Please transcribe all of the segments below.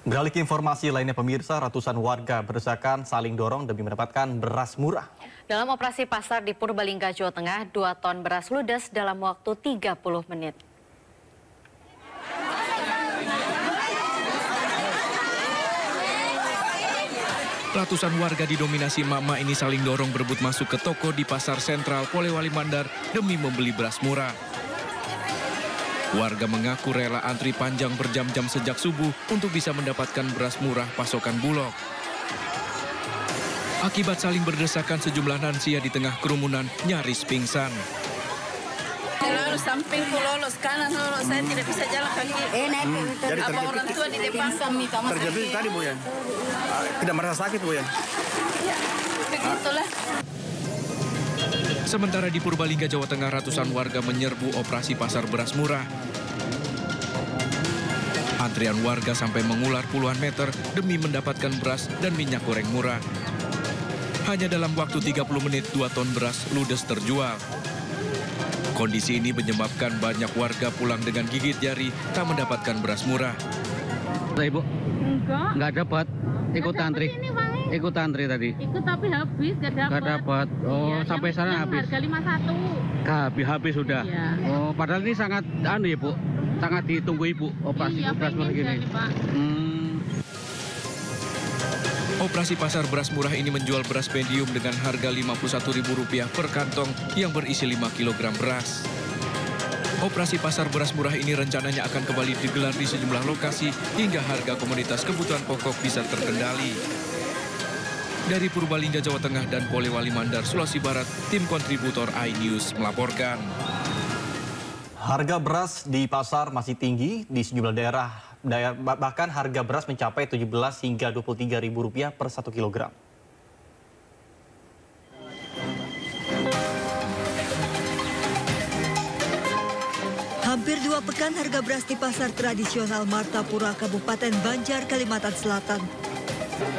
Beralih ke informasi lainnya pemirsa, ratusan warga berdesakan saling dorong demi mendapatkan beras murah. Dalam operasi pasar di Purbalingga, Jawa Tengah, 2 ton beras ludes dalam waktu 30 menit. Ratusan warga didominasi emak-emak ini saling dorong berebut masuk ke toko di Pasar Sentral Polewali Mandar demi membeli beras murah. Warga mengaku rela antri panjang berjam-jam sejak subuh untuk bisa mendapatkan beras murah pasokan Bulog. Akibat saling berdesakan, sejumlah lansia di tengah kerumunan nyaris pingsan. Lolos samping lolos kanan lolos, saya tidak bisa jalan kaki. Apa orang tua di depan kami terjadi tadi Bu ya? Tidak merasa sakit Bu ya? Ya, begitulah. Sementara di Purbalingga, Jawa Tengah, ratusan warga menyerbu operasi pasar beras murah. Antrian warga sampai mengular puluhan meter demi mendapatkan beras dan minyak goreng murah. Hanya dalam waktu 30 menit 2 ton beras ludes terjual. Kondisi ini menyebabkan banyak warga pulang dengan gigit jari tak mendapatkan beras murah. Ibu? Enggak dapat. Ikut antri. Ikut antri tadi. Ikut tapi habis, gak dapat. Oh, iya, sampai sana habis. Harga 51. Habis sudah. Iya. Oh, padahal ini sangat ya, Bu. Sangat ditunggu Ibu operasi beras murah gini. Operasi pasar beras murah ini menjual beras medium dengan harga Rp51.000 per kantong yang berisi 5 kg beras. Operasi pasar beras murah ini rencananya akan kembali digelar di sejumlah lokasi hingga harga komoditas kebutuhan pokok bisa terkendali. Dari Purbalingga, Jawa Tengah dan Polewali Mandar, Sulawesi Barat, tim kontributor iNews melaporkan. Harga beras di pasar masih tinggi di sejumlah daerah, bahkan harga beras mencapai Rp17 hingga Rp23.000 per 1 kilogram. Hampir 2 pekan harga beras di pasar tradisional Martapura, Kabupaten Banjar, Kalimantan Selatan.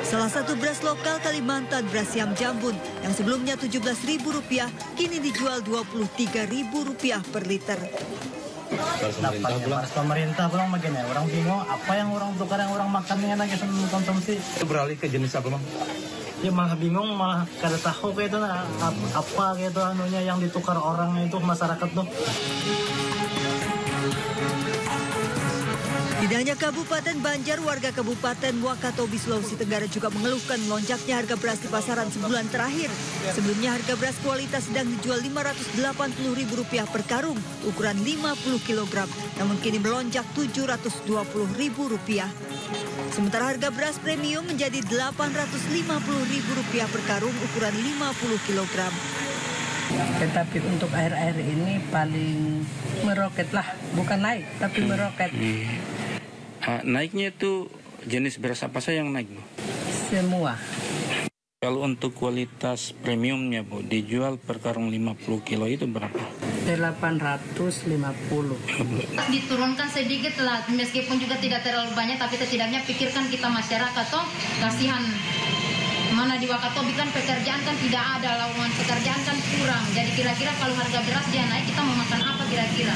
Salah satu beras lokal Kalimantan, beras Siam Jambun, yang sebelumnya Rp17.000, kini dijual Rp23.000 per liter. Pemerintah belum begini, orang bingung apa yang orang tukar yang orang makan yang lagi konsumsi. Beralih ke jenis apa Bang? Ya malah bingung, malah kada tahu kayak itu apa gitu anunya yang ditukar orang itu masyarakat tuh. Tidak hanya Kabupaten Banjar, warga Kabupaten Wakatobi, Sulawesi Tenggara juga mengeluhkan melonjaknya harga beras di pasaran sebulan terakhir. Sebelumnya harga beras kualitas sedang dijual Rp580.000 per karung, ukuran 50 kg, namun kini melonjak Rp720.000. Sementara harga beras premium menjadi Rp850.000 per karung, ukuran 50 kg. Tetapi untuk air-air ini paling meroket lah, bukan naik, tapi meroket. Naiknya itu jenis beras apa saja yang naik, Bu? Semua. Kalau untuk kualitas premiumnya, Bu, dijual per karung 50 kilo itu berapa? 850. Diturunkan sedikit lah, meskipun juga tidak terlalu banyak, tapi setidaknya pikirkan kita masyarakat, toh kasihan. Mana di Wakatobi kan pekerjaan kan tidak ada, lowongan pekerjaan kan kurang. Jadi kira-kira kalau harga beras dia naik, kita mau makan apa kira-kira?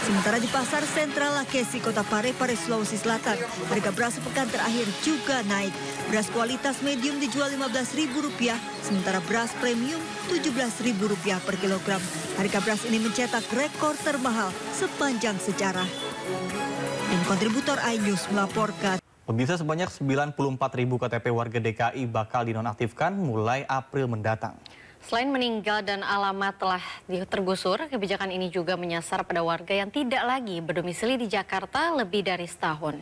Sementara di Pasar Sentral Lakesi, Kota Parepare, Sulawesi Selatan, harga beras sepekan terakhir juga naik. Beras kualitas medium dijual Rp15.000, sementara beras premium Rp17.000 per kilogram. Harga beras ini mencetak rekor termahal sepanjang sejarah. Tim kontributor iNews melaporkan. Pemirsa, sebanyak 94.000 KTP warga DKI bakal dinonaktifkan mulai April mendatang. Selain meninggal dan alamat telah tergusur, kebijakan ini juga menyasar pada warga yang tidak lagi berdomisili di Jakarta lebih dari setahun.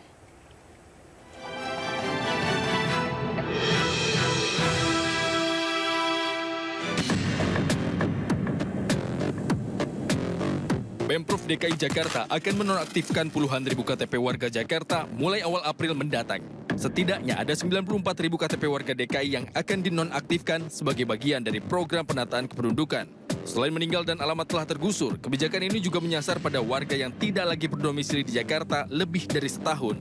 Pemprov DKI Jakarta akan menonaktifkan puluhan ribu KTP warga Jakarta mulai awal April mendatang. Setidaknya ada 94.000 KTP warga DKI yang akan dinonaktifkan sebagai bagian dari program penataan kependudukan. Selain meninggal dan alamat telah tergusur, kebijakan ini juga menyasar pada warga yang tidak lagi berdomisili di Jakarta lebih dari setahun.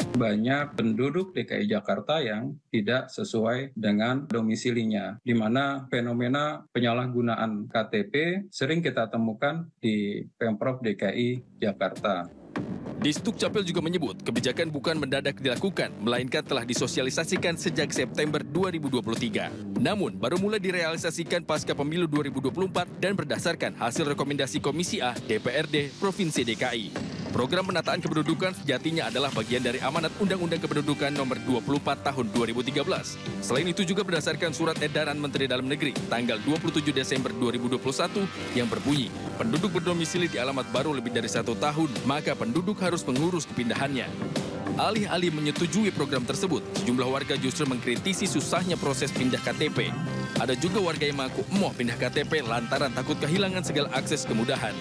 Banyak penduduk DKI Jakarta yang tidak sesuai dengan domisilinya, di mana fenomena penyalahgunaan KTP sering kita temukan di Pemprov DKI Jakarta. Disduk Capil juga menyebut kebijakan bukan mendadak dilakukan, melainkan telah disosialisasikan sejak September 2023. Namun, baru mulai direalisasikan pasca pemilu 2024 dan berdasarkan hasil rekomendasi Komisi A DPRD Provinsi DKI. Program penataan kependudukan sejatinya adalah bagian dari amanat Undang-Undang Kependudukan Nomor 24 Tahun 2013. Selain itu juga berdasarkan Surat Edaran Menteri Dalam Negeri tanggal 27 Desember 2021 yang berbunyi, penduduk berdomisili di alamat baru lebih dari 1 tahun, maka penduduk harus mengurus kepindahannya. Alih-alih menyetujui program tersebut, sejumlah warga justru mengkritisi susahnya proses pindah KTP. Ada juga warga yang mengaku emoh pindah KTP lantaran takut kehilangan segala akses kemudahan.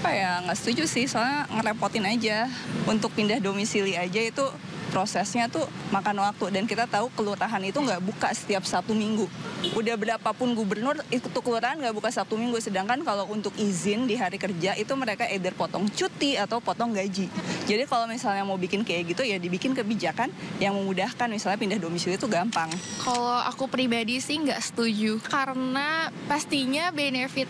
Nggak setuju sih, soalnya ngerepotin aja. Untuk pindah domisili aja itu prosesnya tuh makan waktu, dan kita tahu kelurahan itu nggak buka setiap Sabtu Minggu. Udah berapapun gubernur, itu kelurahan nggak buka Sabtu Minggu, sedangkan kalau untuk izin di hari kerja itu mereka either potong cuti atau potong gaji. Jadi kalau misalnya mau bikin kayak gitu ya dibikin kebijakan yang memudahkan, misalnya pindah domisili itu gampang. Kalau aku pribadi sih nggak setuju, karena pastinya benefit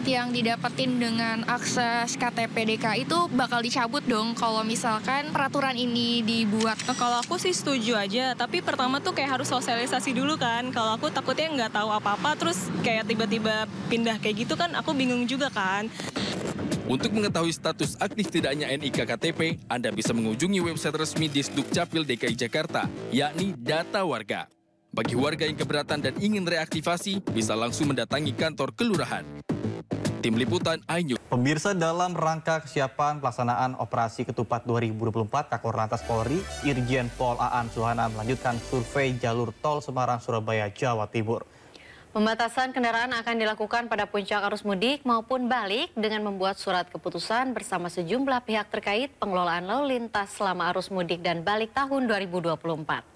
yang didapetin dengan akses KTP DKI itu bakal dicabut dong kalau misalkan peraturan ini dibuat. Kalau aku sih setuju aja, tapi pertama tuh kayak harus sosialisasi dulu kan. Kalau aku takutnya nggak tahu apa-apa, terus kayak tiba-tiba pindah kayak gitu kan, aku bingung juga kan. Untuk mengetahui status aktif tidaknya NIK KTP, Anda bisa mengunjungi website resmi Disduk Capil DKI Jakarta, yakni Data Warga. Bagi warga yang keberatan dan ingin reaktivasi, bisa langsung mendatangi kantor kelurahan. Tim Liputan iNews. Pemirsa, dalam rangka kesiapan pelaksanaan Operasi Ketupat 2024, Kakor-Lantas Polri, Irjen Pol Aan Suhana melanjutkan survei jalur tol Semarang-Surabaya, Jawa Timur. Pembatasan kendaraan akan dilakukan pada puncak arus mudik maupun balik dengan membuat surat keputusan bersama sejumlah pihak terkait pengelolaan lalu lintas selama arus mudik dan balik tahun 2024.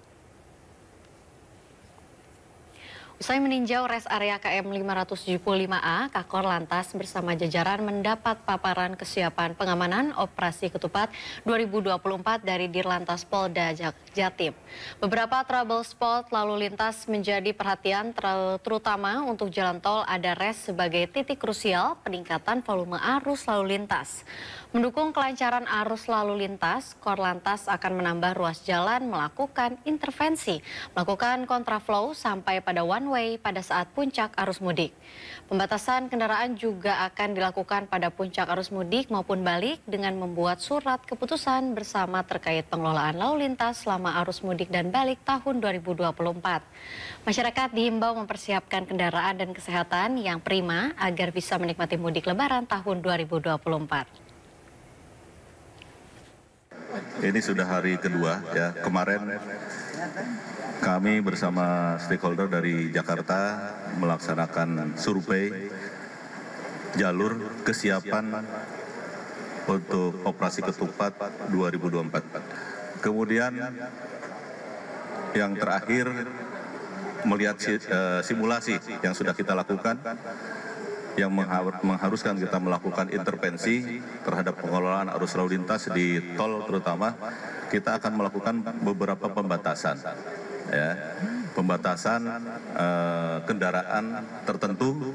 Usai meninjau res area KM 575A, Kakor Lantas bersama jajaran mendapat paparan kesiapan pengamanan Operasi Ketupat 2024 dari Dirlantas Polda Jatim. Beberapa trouble spot lalu lintas menjadi perhatian terutama untuk jalan tol ada res sebagai titik krusial peningkatan volume arus lalu lintas. Mendukung kelancaran arus lalu lintas, Korlantas akan menambah ruas jalan melakukan intervensi, melakukan kontraflow sampai pada one way pada saat puncak arus mudik. Pembatasan kendaraan juga akan dilakukan pada puncak arus mudik maupun balik dengan membuat surat keputusan bersama terkait pengelolaan lalu lintas selama arus mudik dan balik tahun 2024. Masyarakat dihimbau mempersiapkan kendaraan dan kesehatan yang prima agar bisa menikmati mudik lebaran tahun 2024. Ini sudah hari kedua ya. Kemarin kami bersama stakeholder dari Jakarta melaksanakan survei jalur kesiapan untuk Operasi Ketupat 2024. Kemudian yang terakhir melihat simulasi yang sudah kita lakukan yang mengharuskan kita melakukan intervensi terhadap pengelolaan arus lalu lintas di tol terutama. Kita akan melakukan beberapa pembatasan, ya, pembatasan kendaraan tertentu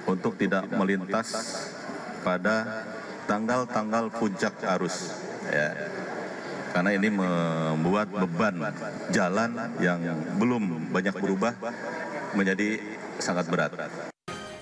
untuk tidak melintas pada tanggal-tanggal puncak arus, ya, karena ini membuat beban jalan yang belum banyak berubah menjadi sangat berat.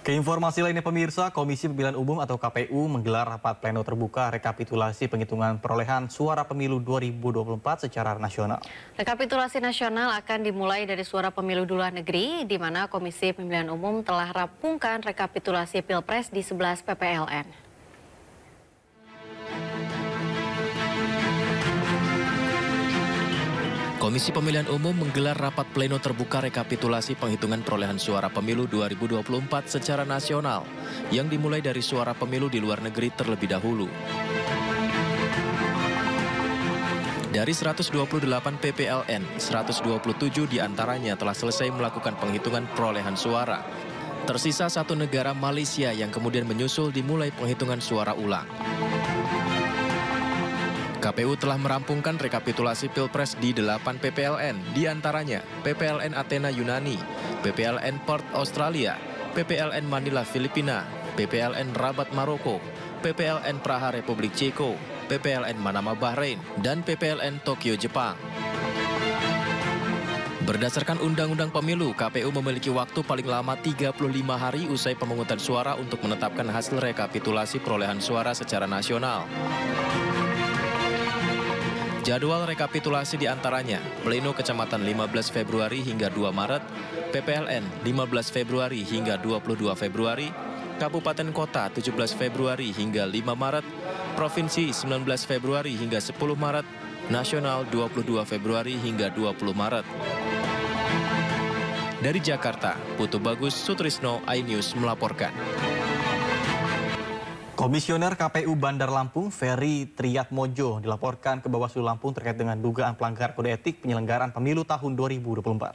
Keinformasi lainnya pemirsa, Komisi Pemilihan Umum atau KPU menggelar rapat pleno terbuka rekapitulasi penghitungan perolehan suara pemilu 2024 secara nasional. Rekapitulasi nasional akan dimulai dari suara pemilu di luar negeri, di mana Komisi Pemilihan Umum telah rampungkan rekapitulasi Pilpres di 11 PPLN. Komisi Pemilihan Umum menggelar rapat pleno terbuka rekapitulasi penghitungan perolehan suara pemilu 2024 secara nasional yang dimulai dari suara pemilu di luar negeri terlebih dahulu. Dari 128 PPLN, 127 diantaranya telah selesai melakukan penghitungan perolehan suara. Tersisa satu negara, Malaysia, yang kemudian menyusul dimulai penghitungan suara ulang. KPU telah merampungkan rekapitulasi Pilpres di 8 PPLN, diantaranya PPLN Athena Yunani, PPLN Perth Australia, PPLN Manila Filipina, PPLN Rabat Maroko, PPLN Praha Republik Ceko, PPLN Manama Bahrain, dan PPLN Tokyo Jepang. Berdasarkan Undang-Undang Pemilu, KPU memiliki waktu paling lama 35 hari usai pemungutan suara untuk menetapkan hasil rekapitulasi perolehan suara secara nasional. Jadwal rekapitulasi diantaranya, Pleno Kecamatan 15 Februari hingga 2 Maret, PPLN 15 Februari hingga 22 Februari, Kabupaten Kota 17 Februari hingga 5 Maret, Provinsi 19 Februari hingga 10 Maret, Nasional 22 Februari hingga 20 Maret. Dari Jakarta, Putu Bagus Sutrisno, iNews melaporkan. Komisioner KPU Bandar Lampung, Ferry Triatmojo, dilaporkan ke Bawaslu Lampung terkait dengan dugaan pelanggaran kode etik penyelenggaraan pemilu tahun 2024.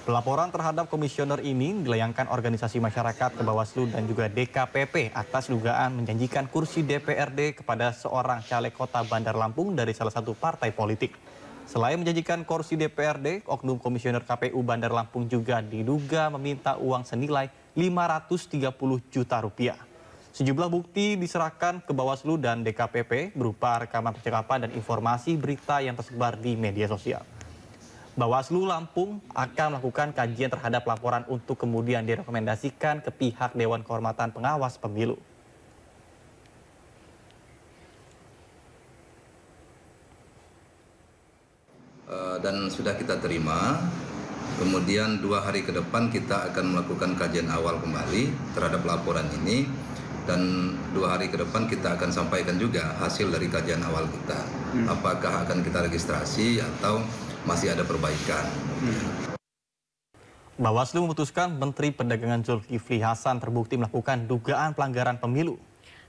Pelaporan terhadap komisioner ini dilayangkan organisasi masyarakat ke Bawaslu dan juga DKPP atas dugaan menjanjikan kursi DPRD kepada seorang caleg kota Bandar Lampung dari salah satu partai politik. Selain menjanjikan kursi DPRD, oknum komisioner KPU Bandar Lampung juga diduga meminta uang senilai 530 juta rupiah. Sejumlah bukti diserahkan ke Bawaslu dan DKPP berupa rekaman percakapan dan informasi berita yang tersebar di media sosial. Bawaslu Lampung akan melakukan kajian terhadap laporan untuk kemudian direkomendasikan ke pihak Dewan Kehormatan Pengawas Pemilu. Dan sudah kita terima, kemudian 2 hari ke depan kita akan melakukan kajian awal kembali terhadap laporan ini, dan 2 hari ke depan kita akan sampaikan juga hasil dari kajian awal kita. Apakah akan kita registrasi atau masih ada perbaikan. Bawaslu memutuskan Menteri Perdagangan Zulkifli Hasan terbukti melakukan dugaan pelanggaran pemilu.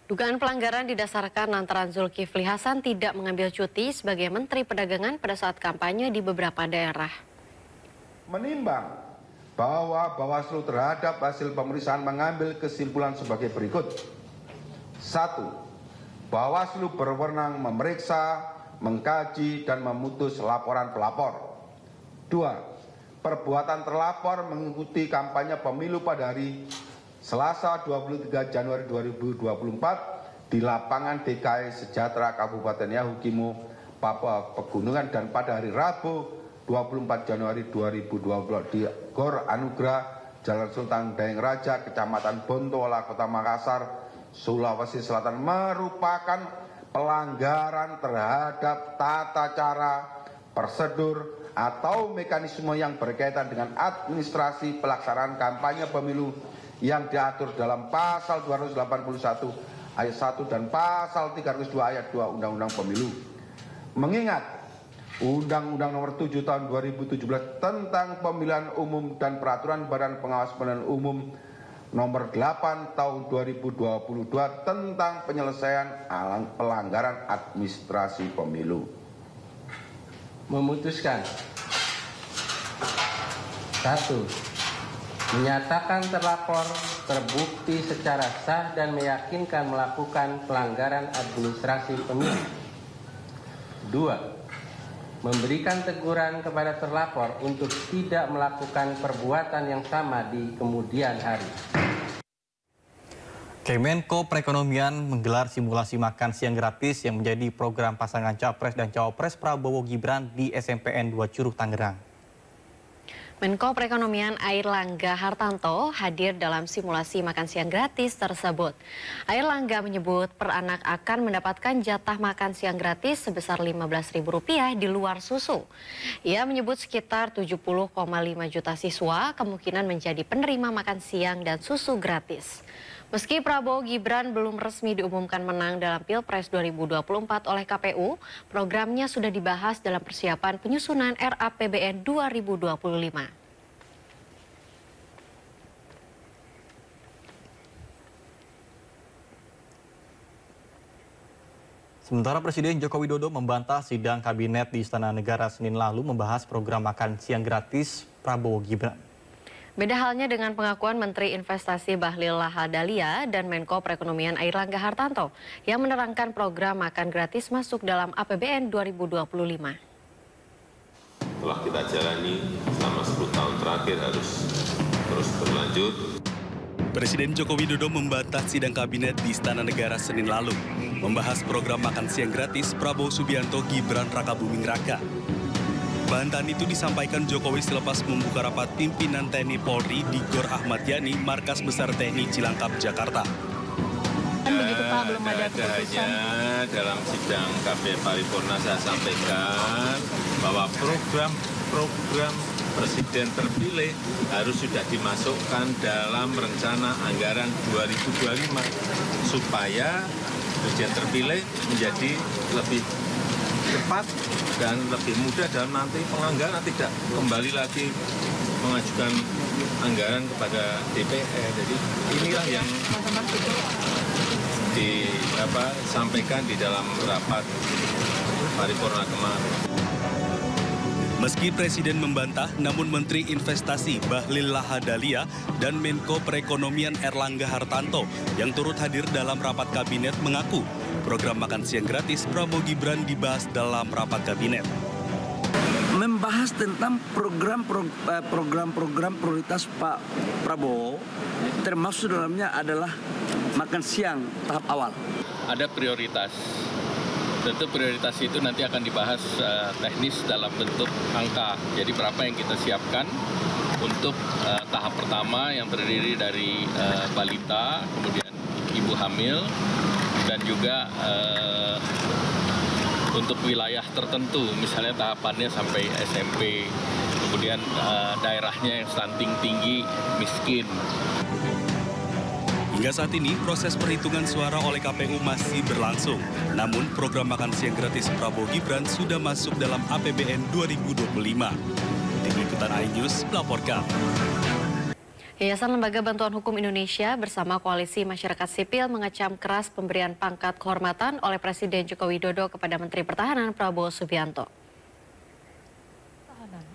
Dugaan pelanggaran didasarkan lantaran Zulkifli Hasan tidak mengambil cuti sebagai Menteri Perdagangan pada saat kampanye di beberapa daerah. Menimbang bahwa Bawaslu terhadap hasil pemeriksaan mengambil kesimpulan sebagai berikut. 1. Bawaslu berwenang memeriksa, mengkaji, dan memutus laporan pelapor. 2. Perbuatan terlapor mengikuti kampanye pemilu pada hari Selasa 23 Januari 2024 di lapangan DKI Sejahtera Kabupaten Yahukimo, Papua Pegunungan, dan pada hari Rabu 24 Januari 2022 di Gor Anugrah, Jalan Sultan Daeng Raja, Kecamatan Bontoala, Kota Makassar, Sulawesi Selatan merupakan pelanggaran terhadap tata cara, prosedur, atau mekanisme yang berkaitan dengan administrasi pelaksanaan kampanye pemilu yang diatur dalam pasal 281 ayat 1 dan pasal 302 ayat 2 Undang-Undang Pemilu. Mengingat Undang-Undang Nomor 7 Tahun 2017 tentang Pemilihan Umum dan Peraturan Badan Pengawas Pemilihan Umum Nomor 8 Tahun 2022 tentang penyelesaian pelanggaran administrasi pemilu. Memutuskan 1. Menyatakan terlapor terbukti secara sah dan meyakinkan melakukan pelanggaran administrasi pemilu. 2. Memberikan teguran kepada terlapor untuk tidak melakukan perbuatan yang sama di kemudian hari. Kemenko Perekonomian menggelar simulasi makan siang gratis yang menjadi program pasangan Capres dan Cawapres Prabowo Gibran di SMPN 2 Curug, Tangerang. Menko Perekonomian Airlangga Hartanto hadir dalam simulasi makan siang gratis tersebut. Airlangga menyebut per anak akan mendapatkan jatah makan siang gratis sebesar Rp15.000 di luar susu. Ia menyebut sekitar 70,5 juta siswa kemungkinan menjadi penerima makan siang dan susu gratis. Meski Prabowo Gibran belum resmi diumumkan menang dalam Pilpres 2024 oleh KPU, programnya sudah dibahas dalam persiapan penyusunan RAPBN 2025. Sementara Presiden Joko Widodo membantah sidang kabinet di Istana Negara Senin lalu membahas program makan siang gratis Prabowo Gibran. Beda halnya dengan pengakuan Menteri Investasi Bahlil Lahadalia dan Menko Perekonomian Airlangga Hartanto yang menerangkan program makan gratis masuk dalam APBN 2025. Telah kita jalani selama 10 tahun terakhir harus terus berlanjut. Presiden Joko Widodo membantah sidang kabinet di Istana Negara Senin lalu, membahas program makan siang gratis Prabowo Subianto Gibran Rakabuming Raka. Bantahan itu disampaikan Jokowi selepas membuka rapat pimpinan TNI Polri di Gor Ahmad Yani, Markas Besar TNI Cilangkap, Jakarta. Begitu Pak, belum ada keputusan. Dalam sidang Kabinet Paripurna saya sampaikan bahwa program Presiden terpilih harus sudah dimasukkan dalam rencana anggaran 2025 supaya Presiden terpilih menjadi lebih cepat dan lebih mudah dalam nanti penganggaran, tidak kembali lagi mengajukan anggaran kepada DPR. Jadi inilah yang disampaikan di dalam rapat paripurna kemarin. Meski Presiden membantah, namun Menteri Investasi Bahlil Lahadalia dan Menko Perekonomian Airlangga Hartanto yang turut hadir dalam rapat kabinet mengaku program makan siang gratis Prabowo Gibran dibahas dalam rapat kabinet. Membahas tentang program-program prioritas Pak Prabowo, termasuk dalamnya adalah makan siang tahap awal. Ada prioritas. Tentu prioritas itu nanti akan dibahas teknis dalam bentuk angka. Jadi berapa yang kita siapkan untuk tahap pertama yang terdiri dari balita, kemudian ibu hamil, dan juga untuk wilayah tertentu, misalnya tahapannya sampai SMP, kemudian daerahnya yang stunting tinggi, miskin. Hingga saat ini, proses perhitungan suara oleh KPU masih berlangsung. Namun, program makan siang gratis Prabowo Gibran sudah masuk dalam APBN 2025. Tim Liputan iNews melaporkan. Yayasan Lembaga Bantuan Hukum Indonesia bersama Koalisi Masyarakat Sipil mengecam keras pemberian pangkat kehormatan oleh Presiden Joko Widodo kepada Menteri Pertahanan Prabowo Subianto.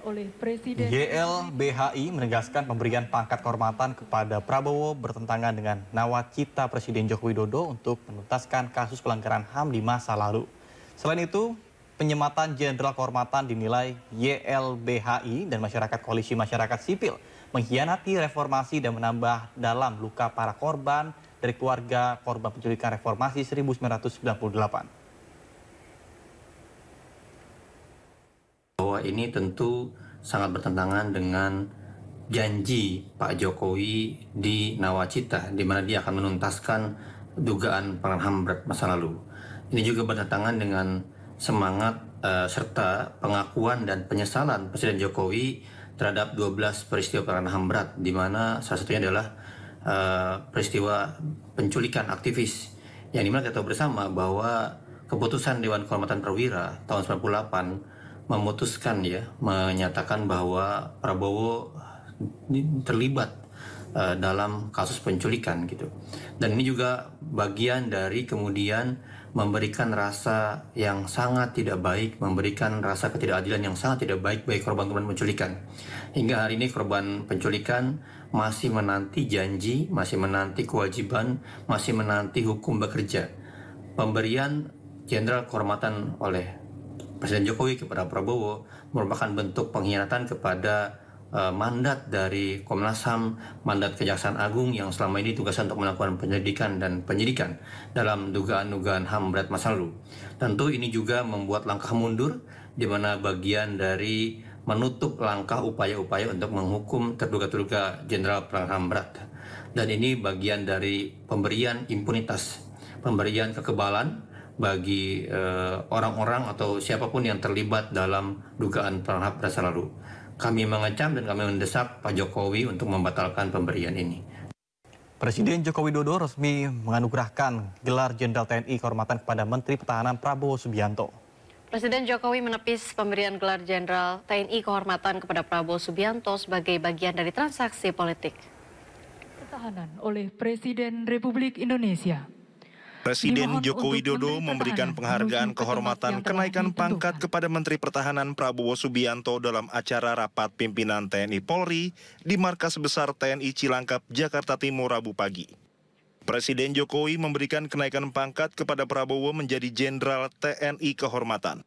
Oleh Presiden YLBHI menegaskan pemberian pangkat kehormatan kepada Prabowo bertentangan dengan nawacita Presiden Joko Widodo untuk menuntaskan kasus pelanggaran HAM di masa lalu. Selain itu, penyematan jenderal kehormatan dinilai YLBHI dan masyarakat Koalisi Masyarakat Sipil mengkhianati reformasi dan menambah dalam luka para korban dari keluarga korban penculikan reformasi 1998. Bahwa ini tentu sangat bertentangan dengan janji Pak Jokowi di Nawacita, di mana dia akan menuntaskan dugaan pelanggaran HAM berat masa lalu. Ini juga bertentangan dengan semangat serta pengakuan dan penyesalan Presiden Jokowi terhadap 12 peristiwa pelanggaran HAM berat, di mana salah satunya adalah peristiwa penculikan aktivis, yang dimana kita tahu bersama bahwa keputusan Dewan Kehormatan Perwira tahun 98 memutuskan menyatakan bahwa Prabowo terlibat dalam kasus penculikan gitu. Dan ini juga bagian dari kemudian memberikan rasa yang sangat tidak baik, memberikan rasa ketidakadilan yang sangat tidak baik bagi korban-korban penculikan. Hingga hari ini korban penculikan masih menanti janji, masih menanti kewajiban, masih menanti hukum bekerja. Pemberian jenderal kehormatan oleh Presiden Jokowi kepada Prabowo merupakan bentuk pengkhianatan kepada mandat dari Komnas HAM, mandat Kejaksaan Agung yang selama ini tugasnya untuk melakukan penyelidikan dan penyidikan dalam dugaan-dugaan HAM berat masa lalu. Tentu ini juga membuat langkah mundur, di mana bagian dari menutup langkah upaya-upaya untuk menghukum terduga-terduga jenderal pelanggaran HAM berat. Dan ini bagian dari pemberian impunitas, pemberian kekebalan bagi orang-orang atau siapapun yang terlibat dalam dugaan pelanggaran HAM masa lalu. Kami mengecam dan kami mendesak Pak Jokowi untuk membatalkan pemberian ini. Presiden Joko Widodo resmi menganugerahkan gelar Jenderal TNI Kehormatan kepada Menteri Pertahanan Prabowo Subianto. Presiden Jokowi menepis pemberian gelar Jenderal TNI Kehormatan kepada Prabowo Subianto sebagai bagian dari transaksi politik. Pertahanan oleh Presiden Republik Indonesia. Presiden Joko Widodo memberikan penghargaan kehormatan kenaikan pangkat kepada Menteri Pertahanan Prabowo Subianto dalam acara rapat pimpinan TNI Polri di Markas Besar TNI Cilangkap, Jakarta Timur, Rabu pagi. Presiden Jokowi memberikan kenaikan pangkat kepada Prabowo menjadi Jenderal TNI Kehormatan.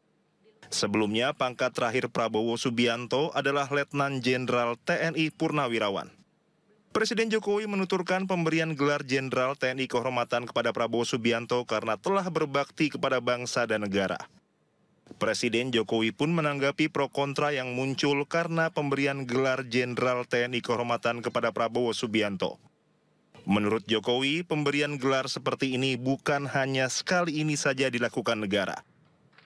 Sebelumnya, pangkat terakhir Prabowo Subianto adalah Letnan Jenderal TNI Purnawirawan. Presiden Jokowi menuturkan pemberian gelar Jenderal TNI Kehormatan kepada Prabowo Subianto karena telah berbakti kepada bangsa dan negara. Presiden Jokowi pun menanggapi pro kontra yang muncul karena pemberian gelar Jenderal TNI Kehormatan kepada Prabowo Subianto. Menurut Jokowi, pemberian gelar seperti ini bukan hanya sekali ini saja dilakukan negara.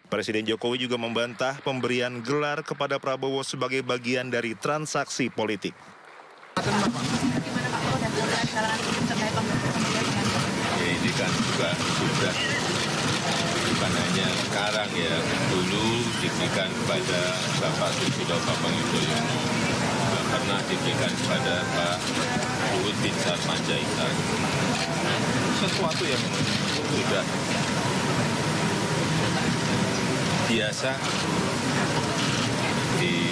Presiden Jokowi juga membantah pemberian gelar kepada Prabowo sebagai bagian dari transaksi politik. Ya, ini kan juga sudah bukan hanya sekarang ya, dulu diberikan kepada Bapak Susilo Bambang Yudhoyono, pernah diberikan kepada Pak Luhut Binsar Panjaitan. Sesuatu yang sudah biasa di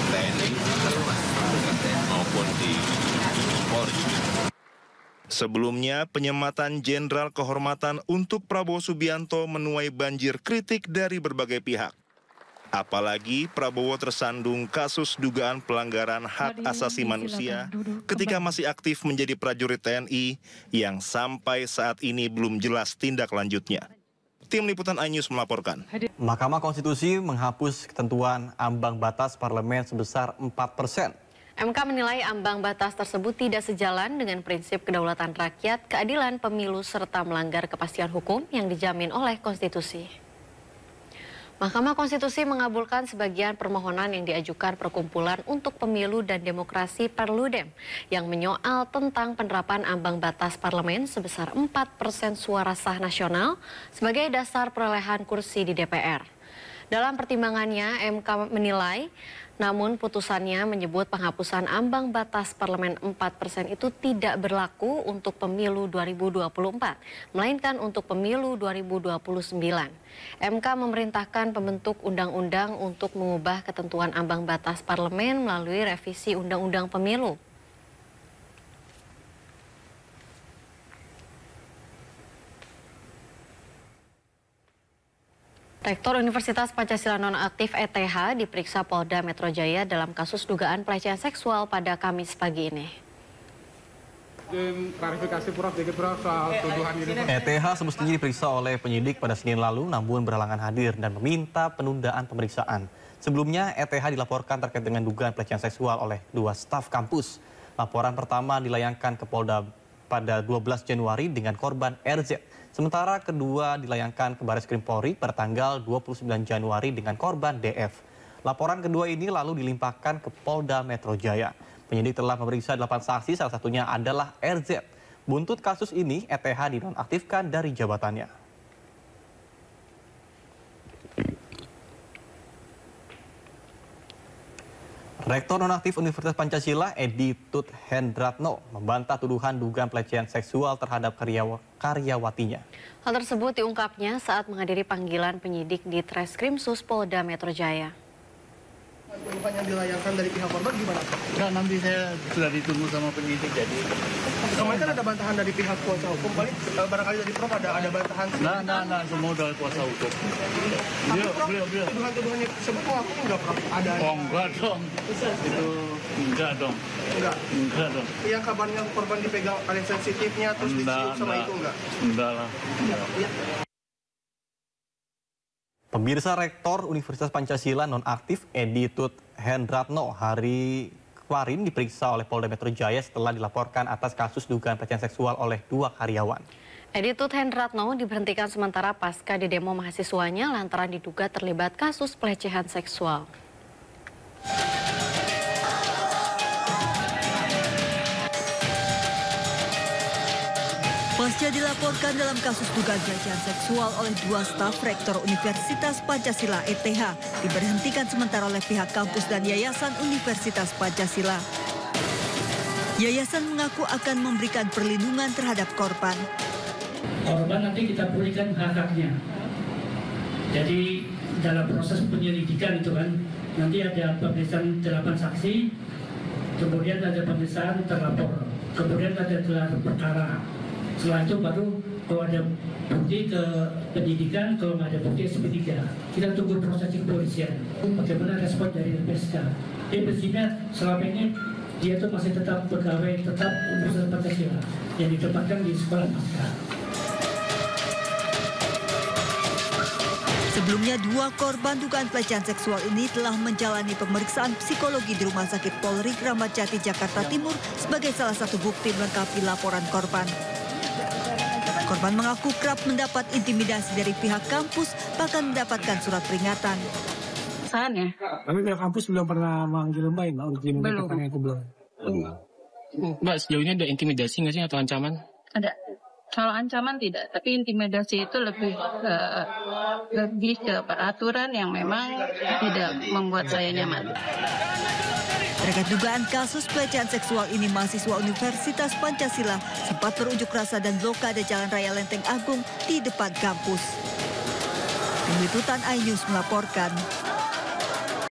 TNI maupun di Polri. Sebelumnya, penyematan Jenderal Kehormatan untuk Prabowo Subianto menuai banjir kritik dari berbagai pihak. Apalagi Prabowo tersandung kasus dugaan pelanggaran hak asasi manusia ketika masih aktif menjadi prajurit TNI yang sampai saat ini belum jelas tindak lanjutnya. Tim Liputan iNews melaporkan. Mahkamah Konstitusi menghapus ketentuan ambang batas parlemen sebesar 4%. MK menilai ambang batas tersebut tidak sejalan dengan prinsip kedaulatan rakyat, keadilan pemilu, serta melanggar kepastian hukum yang dijamin oleh konstitusi. Mahkamah Konstitusi mengabulkan sebagian permohonan yang diajukan Perkumpulan untuk Pemilu dan Demokrasi Perludem yang menyoal tentang penerapan ambang batas parlemen sebesar 4% suara sah nasional sebagai dasar perolehan kursi di DPR. Dalam pertimbangannya, MK menilai, namun putusannya menyebut penghapusan ambang batas parlemen 4% itu tidak berlaku untuk pemilu 2024, melainkan untuk pemilu 2029. MK memerintahkan pembentuk undang-undang untuk mengubah ketentuan ambang batas parlemen melalui revisi Undang-Undang Pemilu. Rektor Universitas Pancasila Nonaktif ETH diperiksa Polda Metro Jaya dalam kasus dugaan pelecehan seksual pada Kamis pagi ini. Klarifikasi Prof, dikit Prof, soal tuduhan ini. ETH semestinya diperiksa oleh penyidik pada Senin lalu, namun berhalangan hadir dan meminta penundaan pemeriksaan. Sebelumnya, ETH dilaporkan terkait dengan dugaan pelecehan seksual oleh 2 staf kampus. Laporan pertama dilayangkan ke Polda pada 12 Januari dengan korban RZ. Sementara kedua dilayangkan ke Barreskrim Polri pada tanggal 29 Januari dengan korban DF. Laporan kedua ini lalu dilimpahkan ke Polda Metro Jaya. Penyidik telah memeriksa 8 saksi, salah satunya adalah RZ. Buntut kasus ini, ETH dinonaktifkan dari jabatannya. Rektor Nonaktif Universitas Pancasila, Edi Tut Hendratno, membantah tuduhan dugaan pelecehan seksual terhadap karyawatinya. Hal tersebut diungkapnya saat menghadiri panggilan penyidik di Treskrimsus Polda Metro Jaya. Tuduhan yang dilayangkan dari pihak korban gimana? Enggak, nanti saya sudah ditunggu sama penyidik jadi. Kemarin kan ada bantahan dari pihak kuasa hukum, barangkali dari Prof ada bantahan. Nah, semua dari kuasa hukum. Beliau. Tuduhan-tuduhan tersebut aku enggak Prof? Ada. Oh, enggak dong. Itu enggak dong. Enggak dong. Yang kabarnya korban dipegang ada sensitifnya terus dicium sama itu enggak? Enggak lah. Ya. Pemirsa, Rektor Universitas Pancasila Nonaktif Edi Tut Hendratno hari kemarin diperiksa oleh Polda Metro Jaya setelah dilaporkan atas kasus dugaan pelecehan seksual oleh 2 karyawan. Edi Tut Hendratno diberhentikan sementara pasca di demo mahasiswanya lantaran diduga terlibat kasus pelecehan seksual. Pasca dilaporkan dalam kasus dugaan pelecehan seksual oleh 2 staf Rektor Universitas Pancasila ETH, diberhentikan sementara oleh pihak kampus dan Yayasan Universitas Pancasila. Yayasan mengaku akan memberikan perlindungan terhadap korban. Korban nanti kita pulihkan hak-haknya. Jadi dalam proses penyelidikan itu kan, nanti ada pemeriksaan 8 saksi, kemudian ada pemeriksaan terlapor, kemudian ada gelar perkara. Setelah itu baru kalau ada bukti ke penyidikan, kalau nggak ada bukti SP3. Kita tunggu proses kepolisian. Bagaimana respon dari LPSK? Prinsipnya selama ini dia tuh masih tetap pegawai, tetap urusan Pancasila yang ditempatkan di sekolah pasca. Sebelumnya, 2 korban dugaan pelecehan seksual ini telah menjalani pemeriksaan psikologi di Rumah Sakit Polri Kramat Jati, Jakarta Timur sebagai salah satu bukti melengkapi laporan korban. Korban mengaku kerap mendapat intimidasi dari pihak kampus, bahkan mendapatkan surat peringatan. Ya. Tapi pihak kampus belum pernah manggil Mbak, belum. Mbak, sejauh ini ada intimidasi nggak sih atau ancaman? Ada. Kalau ancaman tidak, tapi intimidasi itu lebih ke peraturan yang memang tidak membuat saya nyaman. Terkait dugaan kasus pelecehan seksual ini, mahasiswa Universitas Pancasila sempat berunjuk rasa dan blokade Jalan Raya Lenteng Agung di depan kampus. Tim Liputan iNews melaporkan.